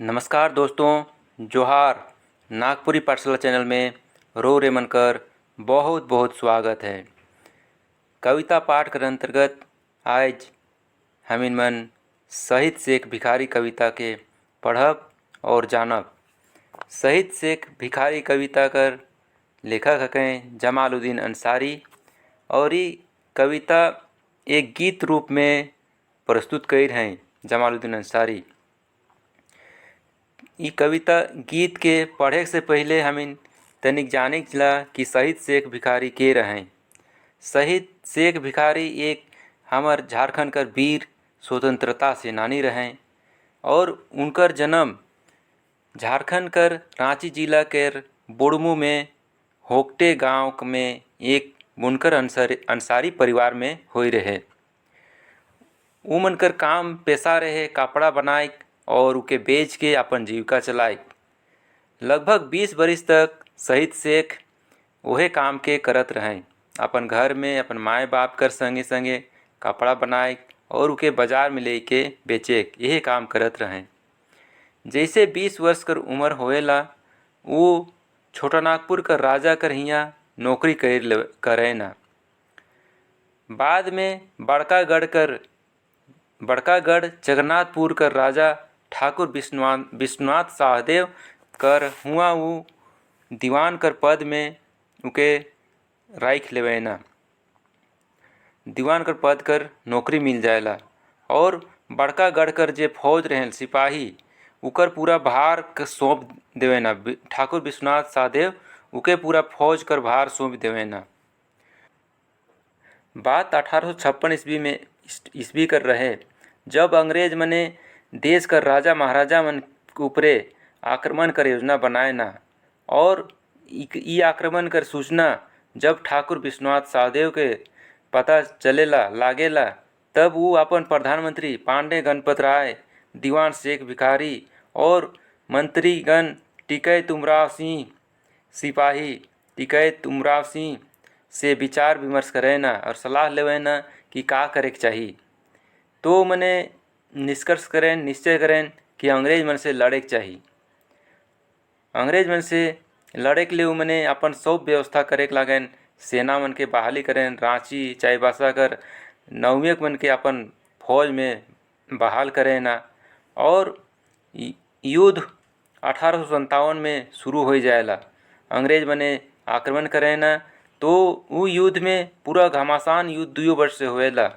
नमस्कार दोस्तों, जोहार। नागपुरी पाठशाला चैनल में रो रे मनकर बहुत बहुत स्वागत है। कविता पाठ के अंतर्गत आज हमिन मन शहीद शेख भिखारी कविता के पढ़ब और जानब। शहीद शेख भिखारी कविता कर लेखक हैं जमालुद्दीन अंसारी और ये कविता एक गीत रूप में प्रस्तुत कइर हैं जमालुद्दीन अंसारी। ई कविता गीत के पढ़े से पहले हमिन तनिक जाने ला कि शहीद शेख भिखारी के रहें। शहीद शेख भिखारी एक हमार झारखंड कर वीर स्वतंत्रता सेनानी रहें और उनकर जन्म झारखंड कर रांची जिला के बुढ़मू में होकटे गांव में एक बुनकर अंसारी परिवार में होई रहे। उमन कर काम पेशा रहे कपड़ा बनाए और उके बेच के अपन जीविका चलाए। लगभग 20 बरिस तक शहीद शेख वहे काम के करत रहें। अपन घर में अपन माए बाप कर संगे संगे कपड़ा बनाए और उके बाजार में ले के बेचे यही काम करत रहें। जैसे 20 वर्ष कर उम्र होएला वो छोटा नागपुर कर राजा कर हियाँ नौकरी करे ना। बाद में बड़कागढ़ जगन्नाथपुर कर राजा ठाकुर विश्वनाथ सहदेव कर हुआ वो दीवान कर पद में उके राख लेवेना। दीवान कर पद कर नौकरी मिल जाएला और बड़कागढ़ कर जे फौज रहें सिपाही उकर पूरा भार सौंप देवेना। ठाकुर विश्वनाथ सहदेव उके पूरा फौज कर भार सौंप देवेना। बात 1856 ईस्वी कर रहे जब अंग्रेज मने देश कर राजा महाराजा मन के ऊपरे आक्रमण कर योजना बनाए ना और ई आक्रमण कर सूचना जब ठाकुर विश्वनाथ सहदेव के पता चलेला लागेला तब वो अपन प्रधानमंत्री पांडे गणपत राय, दीवान शेख भिखारी और मंत्रीगण टिकैत उमराव सिंह, सिपाही टिकैत उमराव सिंह से विचार विमर्श करे ना और सलाह लेवे ना कि का करे के चाहिए। तो मने निश्चय करें कि अंग्रेज मन से लड़े के चाहिए। अंग्रेज मन से लड़े के लिए मने अपन सब व्यवस्था करे के लागेन। सेना मन के बहाली करें, रांची चाईबासा कर नवयक मन के अपन फौज में बहाल करें ना और युद्ध 1857 में शुरू हो जाएला। अंग्रेज मने आक्रमण करें ना तो वो युद्ध में पूरा घमासान युद्ध 2 वर्ष से होएला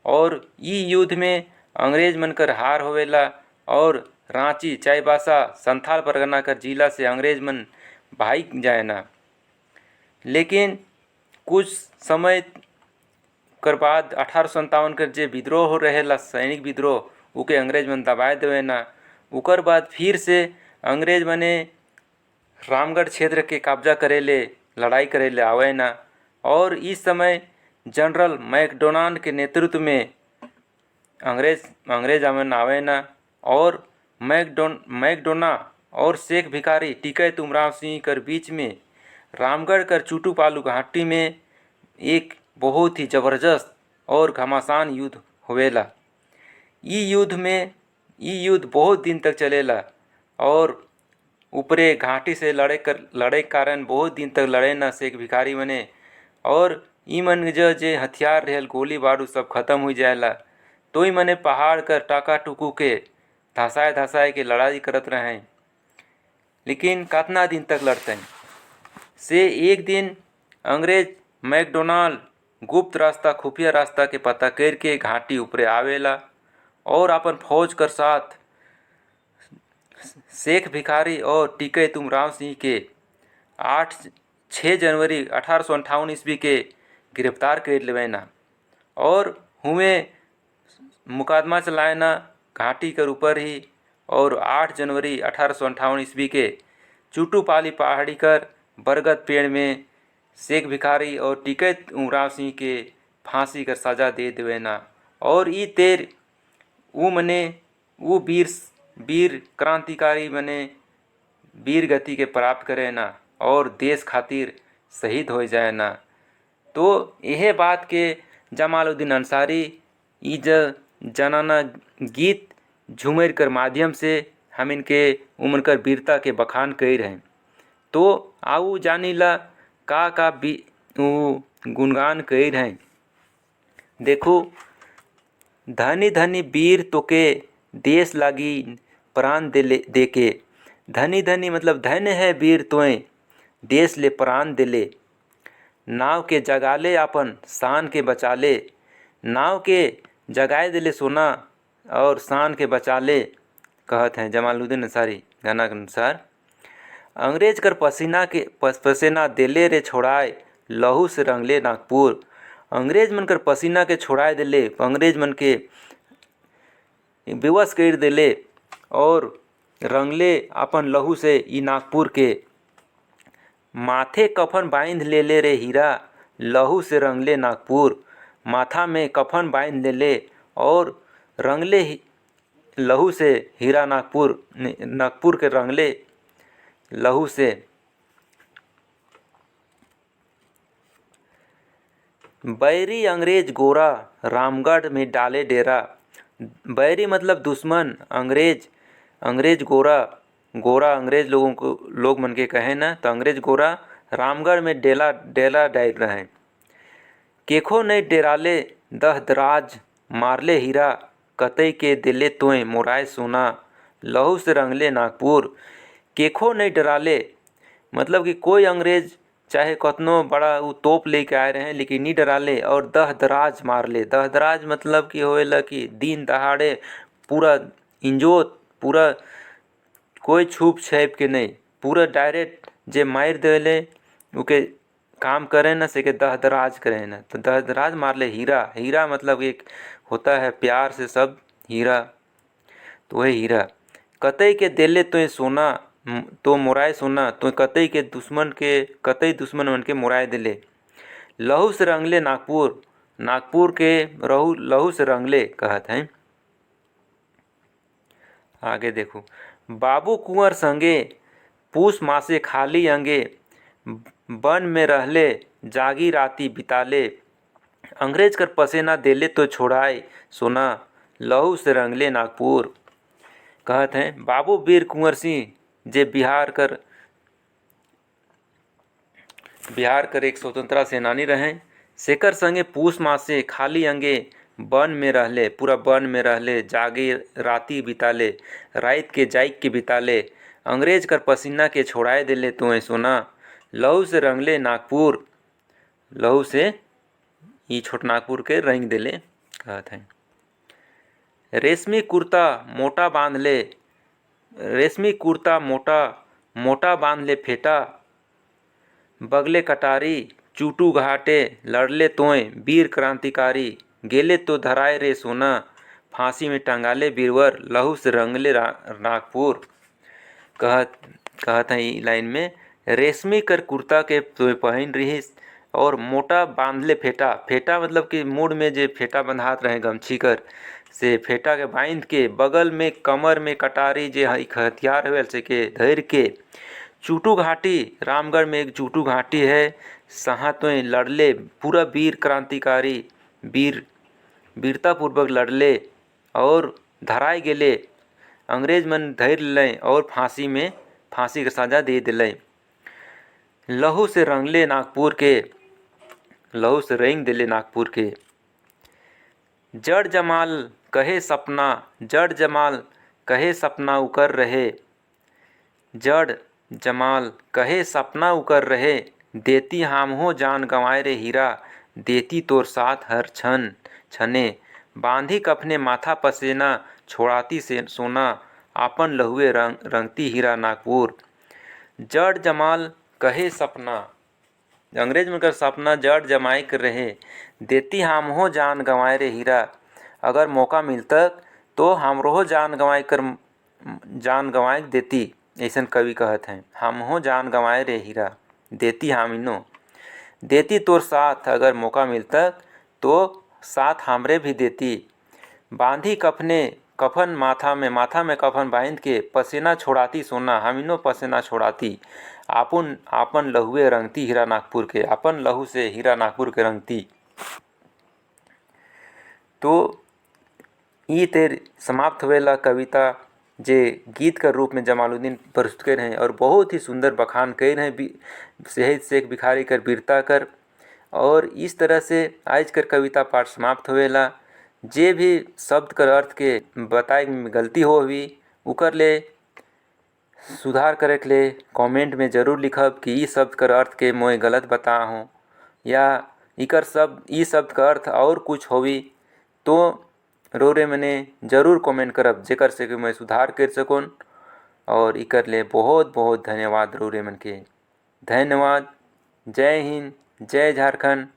और ई युद्ध में अंग्रेज मन कर हार होवेला और रांची चाईबासा संथाल परगना कर जिला से अंग्रेज मन भाग जाए ना। लेकिन कुछ समय कर बाद 1857 कर जे विद्रोह हो रहेला सैनिक विद्रोह उके अंग्रेज मन दबाए देवे ना। उकर बाद फिर से अंग्रेज मने रामगढ़ क्षेत्र के कब्जा करेले लड़ाई करेले आवे ना और इस समय जनरल मैकडोनाल्ड के नेतृत्व में अंग्रेज अमन आवे ना और मैकडोना और शेख भिखारी टिकैत उमराव सिंह कर बीच में रामगढ़ कर चूटूपालू घाटी में एक बहुत ही जबरदस्त और घमासान युद्ध होवेला। ई युद्ध बहुत दिन तक चलेला और ऊपरे घाटी से लड़े कारण बहुत दिन तक लड़े ना शेख भिखारी मने और ई मन जे हथियार रहेल गोली बारूद सब खत्म हो जाएला। तो ही मने पहाड़ कर टाका टुकू के धसाए के लड़ाई करत रहे। लेकिन कितना दिन तक लड़ते हैं से एक दिन अंग्रेज मैकडोनाल्ड गुप्त रास्ता खुफिया रास्ता के पता करके घाटी ऊपरे आवेला और अपन फौज कर साथ शेख भिखारी और टिकैत उमराव सिंह के 6 जनवरी 1858 ईस्वी के गिरफ्तार कर लेवेना और हुए मुकदमा चलाए ना घाटी कर ऊपर ही और 8 जनवरी 1858 ईस्वी के चूटूपाली पहाड़ी कर बरगद पेड़ में शेख भिखारी और टिकैत उमराव सिंह के फांसी कर सजा दे देवेना। और ई तेर वो वीर क्रांतिकारी मने वीर गति के प्राप्त करे ना और देश खातिर शहीद हो जाए ना। तो यह बात के जमालुद्दीन अंसारी ई जनाना गीत झूमर कर माध्यम से हम इनके उमनकर वीरता के बखान कई रहे। तो आऊ जानीला का गुणगान कई रहे। देखो, धनी धनी वीर तोके देश लागी प्राण देके। धनी धनी मतलब धन्य है वीर तोय देश ले प्राण देले। नाव के जगाले अपन शान के बचाले। नाव के जगाए दिले सोना और शान के बचाले, कहत हैं जमालुद्दीन अंसारी गाना के अनुसार। अंग्रेज कर पसीना देले रे छोड़ाए, लहू से रंगले नागपुर। अंग्रेज मन कर पसीना के छोड़ाए दिले, अंग्रेज मन के बेवश कर दिले और रंगले अपन लहू से ई नागपुर के। माथे कफन बांध ले ले रे हीरा, लहू से रंगले नागपुर। माथा में कफन बांध ले ले और रंगले लहू से हीरा नागपुर के रंगले लहू से। बैरी अंग्रेज गोरा, रामगढ़ में डाले डेरा। बैरी मतलब दुश्मन, अंग्रेज गोरा अंग्रेज लोग मन के कहे ना, तो अंग्रेज गोरा रामगढ़ में डेला डाल रहे। केखो नहीं डेराले दहदराज, मारले हीरा कतई के दिले तोय मोराए सोना, लहू से रंगले नागपुर। केखो नहीं डराले मतलब कि कोई अंग्रेज चाहे कतनो बड़ा वो तोप लेके आए रहे लेकिन नहीं डराले। और दहदराज मारले, दहदराज मतलब कि होएला कि दिन दहाड़े पूरा इंजोत, पूरा कोई छुप छाप के नहीं, पूरा डायरेक्ट जे मार देले उके काम करे ना से के दहदराज करे ना। तो दहदराज मारले हीरा मतलब एक होता है प्यार से सब हीरा, तो वही हीरा। कतई के देले तो सोना तो मोराए सोना, तो कतई दुश्मन मन के मोराए दिले। लहू से रंगले नागपुर के लहू से रंगले, कहत हैं। आगे देखो, बाबू कुंवर संगे पूस मासे खाली अंगे, वन में रहले जागी राती बिताले। अंग्रेज कर पसेना देले तो छोड़ाए सोना, लहू से रंगले नागपुर, कहत हैं। बाबू वीर कुंवर सिंह जे बिहार कर एक स्वतंत्रता सेनानी रहे। सेकर संगे पूस मासे खाली अंगे वन में रहले, पूरा वन में रहले, जागे राती बिताले, रात के जाइक के बिताले। अंग्रेज कर पसीना के छोड़ाए दिले तो सोना, लहू से रंगले नागपुर, लहू से ई छोट नागपुर के रंग दिले, कहत हैं। रेशमी कुर्ता मोटा बांध ले फेटा, बगले कटारी चूटू घाटे लड़ले तोय वीर क्रांतिकारी। गेले तो धराए रे सोना, फांसी में टंगाले बीरवर, लहू से रंगले नागपुर, कहत हैं ई लाइन में। रेशमी कर कुर्ता के तो पहन रहिस और मोटा बांधले फेटा मतलब कि मुड़ में जे फेटा बंधात रहे गमछी कर, से फेटा के बांध के बगल में कमर में कटारी जे हथियार है से के धैर के। चूटू घाटी, रामगढ़ में एक चूटू घाटी है, सहा तो लड़ले पूरा वीर क्रांतिकारी, वीरता पूर्वक लड़ले और धराए गेले। अंग्रेज मन धैर लें और फांसी के सजा दे दिले। लहू से रंगले नागपुर के, लहू से रंग दिले नागपुर के। जड़ जमाल कहे सपना उकर रहे, जड़ जमाल कहे सपना उकर रहे। देती हम हो जान गंवाए रे हीरा, देती तोर साथ हर छने। बांधी कफने माथा पसेना, छोड़ाती से सोना, आपन लहुए रंगती हीरा नागपुर। जड़ जमाल कहे सपना, अंग्रेज में कर सपना जड़ जमाई कर रहे। देती हम हो जान गंवाए रे हीरा, अगर मौका मिलता तो हमरो जान गंवाए देती, ऐसा कवि कहत हैं। हम हो जान गंवाए रे हीरा, देती हामिनो, देती तोर साथ, अगर मौका मिलता तो साथ हमरे भी देती। बांधी कफन माथा में कफन बांध के पसीना छोड़ाती सोना, हमिनो पसीना छोड़ाती। आपन लहुए रंगती हीरा नागपुर के, अपन लहू से हीरा नागपुर के रंगती। तो ई तेर समाप्त हुएला कविता जे गीत कर रूप में जमालुद्दीन प्रस्तुत करे हैं और बहुत ही सुंदर बखान करे हैं शहीद शेख भिखारी कर वीरता कर। और इस तरह से आज कर कविता पाठ समाप्त होवेला। जे भी शब्द कर अर्थ के बताए में गलती हो हुई उकर ले सुधार करे के ले कमेंट में जरूर लिखब कि ई शब्द कर अर्थ के मोए गलत बता हूँ या इकर शब्द ई शब्द का अर्थ और कुछ होवी तो रोरे मने जरूर कमेंट करब जेकर से कि मैं सुधार कर सकूँ। और इकर ले बहुत बहुत धन्यवाद रोरे मन के। धन्यवाद। जय हिंद, जय झारखंड।